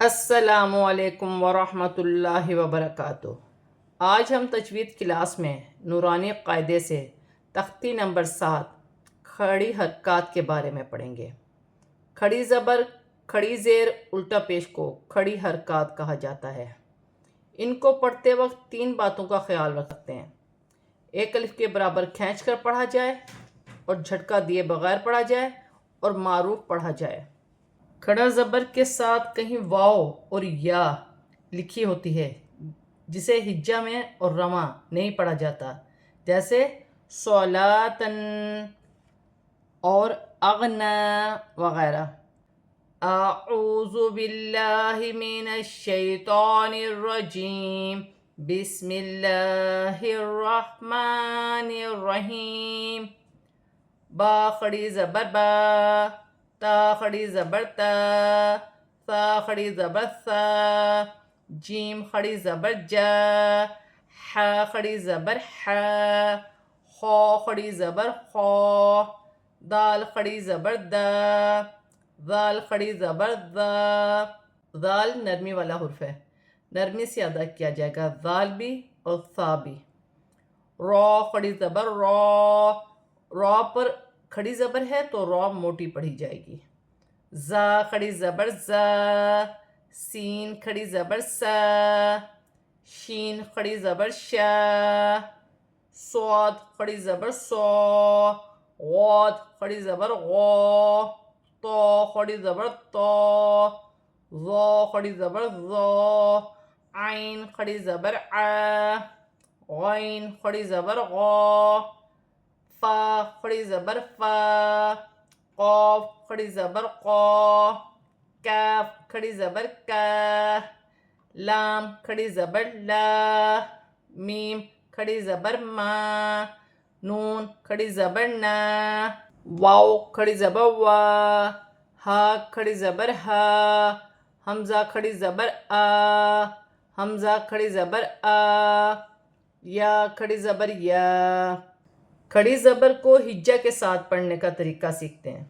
السلام علیکم ورحمۃ اللہ وبرکاتہ۔ آج ہم تجوید کلاس میں نورانی قاعدے سے تختی نمبر 7 کھڑی حرکات کے بارے میں پڑھیں گے۔ کھڑی زبر، کھڑی زیر، الٹا پیش کو کھڑی حرکات کہا جاتا ہے۔ ان کو پڑھتے وقت 3 باتوں کا خیال رکھ سکتے ہیں۔ ایک الف کے برابر کھینچ کر پڑھا جائے اور جھٹکا دیے بغیر پڑھا جائے اور معروف پڑھا جائے۔ کھڑا زبر کے ساتھ کہیں واو اور یا لکھی ہوتی ہے جسے ہجا میں اور رواں نہیں پڑھا جاتا، جیسے صلاتن اور اغنا وغیرہ۔ اعوذ باللہ من الشیطان الرجیم، بسم اللہ الرحمن الرحیم۔ با کھڑی زبر با، تا کھڑی زبر تا، ثا کھڑی زبر ثا، جیم کھڑی زبر جا، حا کھڑی زبر حا، خا کھڑی زبر خا، دال کھڑی زبر دا، ذال کھڑی زبر ذا۔ ذال نرمی والا حرف ہے، نرمی سے ادا کیا جائے گا، ذال بھی اور ثا بھی۔ را کھڑی زبر را، را پر کھڑی زبر ہے تو را موٹی پڑھی جائے گی۔ زا کھڑی زبر زا، سین کھڑی زبر سا، شین کھڑی زبر شا، صاد کھڑی زبر سو، غاد کھڑی زبر غا، طا کھڑی زبر طا، ظا کھڑی زبر ظا، عین کھڑی زبر آ، غین کھڑی زبر غا، فا کھڑی زبر فا، قاف کھڑی زبر قا، کاف کھڑی زبر کا، لام کھڑی زبر لا، میم کھڑی زبر ما، نون کھڑی زبر نا، واو کھڑی زبر وا، ہا کھڑی زبر ہا، حمزہ کھڑی زبر آ، حمزہ کھڑی زبر آ، یا کھڑی زبر یا۔ کھڑی زبر کو ہجا کے ساتھ پڑھنے کا طریقہ سیکھتے ہیں۔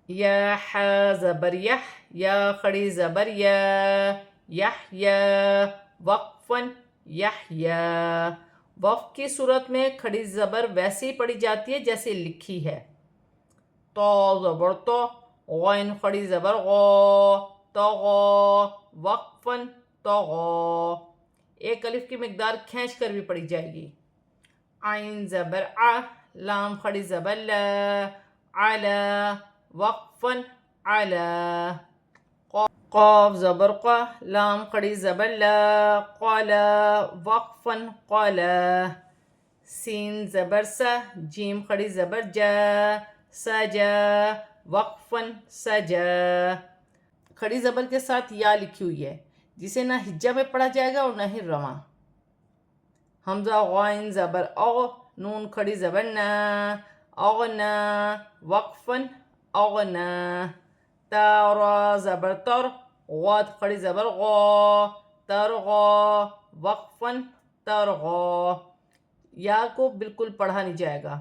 یا حا زبر یح، یا کھڑی زبر یا، یحیا، وقفاً یحیا۔ وقف کی صورت میں کھڑی زبر ویسے ہی پڑھی جاتی ہے جیسے لکھی ہے۔ تا زبر تا، غین کھڑی زبر غا، طغا، وقفاً طغا۔ ایک الف کی مقدار کھینچ کر بھی پڑھی جائے گی۔ عین زبر ع، لام کھڑی زبر لا، علا، وقفاً علا۔ قاف زبر قا، لام کھڑی زبر لا، قلا، وقفاً قلا۔ سین زبر سا، جیم کھڑی زبر جا، سجا، وقفاً سجا۔ کھڑی زبر کے ساتھ یا لکھی ہوئی ہے جسے نہ ہجا میں پڑھا جائے گا اور نہ ہی رواں۔ حمزہ غائن زبر اغ، نون کھڑی زبر نا، اغنا، وقفاً اغنا۔ تا را زبر تر، غاد کھڑی زبر غا، ترغا، وقفاً ترغا۔ یا کو بالکل پڑھا نہیں جائے گا۔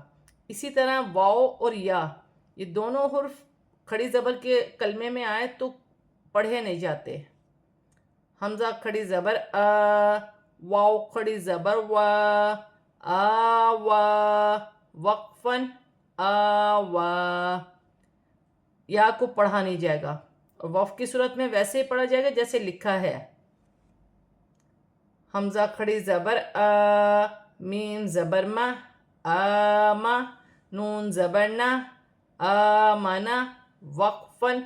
اسی طرح واو اور یا، یہ دونوں حرف کھڑی زبر کے کلمے میں آئے تو پڑھے نہیں جاتے۔ حمزہ کھڑی زبر آ، واو کھڑی زبر وا، آوا، وقفاً آوا۔ یا کو پڑھا نہیں جائے گا اور وقف کی صورت میں ویسے ہی پڑھا جائے گا جیسے لکھا ہے۔ حمزہ کھڑی زبر آ، میم زبر ما، آما، نون زبر نا، آمنا، وقفاً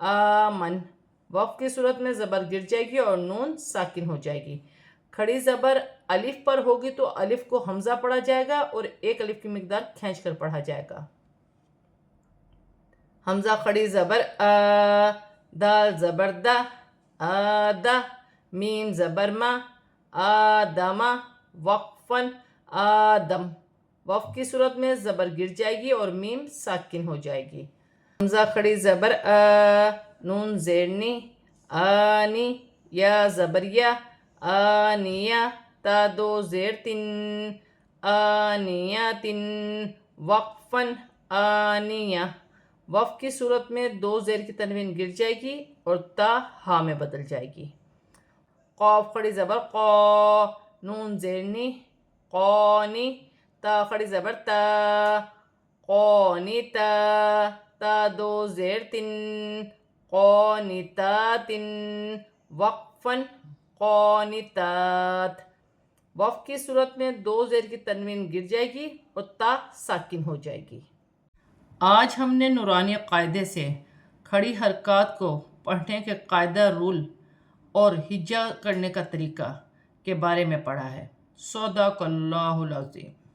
آمن۔ وقف کی صورت میں زبر گر جائے گی اور نون ساکن ہو جائے گی۔ کھڑی زبر الف پر ہوگی تو الف کو حمزہ پڑھا جائے گا اور ایک الف کی مقدار کھینچ کر پڑھا جائے گا۔ حمزہ کھڑی زبر آ، دال زبر دا، آدا، میم زبر ما، آدما، وقفاً آدم۔ وقف کی صورت میں زبر گر جائے گی اور میم ساکن ہو جائے گی۔ حمزہ کھڑی زبر آ، نون زیرنی، آنی، یا زبر یا، آنیا، تا دو زیر تن، آنیا تن، وقفاً آنیہ۔ وقف کی صورت میں 2 زیر کی تنوین گر جائے گی اور تا ہا میں بدل جائے گی۔ قاف کھڑی زبر قا، نون زیر نی، قانی، تا کھڑی زبر تا، قانتا، تا دو زیر تن، قانتاتن، وقفن، قانتات۔ وقف کی صورت میں دو زیر کی تنوین گر جائے گی اور تا ساکن ہو جائے گی۔ آج ہم نے نورانی قاعدے سے کھڑی حرکات کو پڑھنے کے قاعدہ رول اور ہجا کرنے کا طریقہ کے بارے میں پڑھا ہے۔ صدق اللہ العظیم۔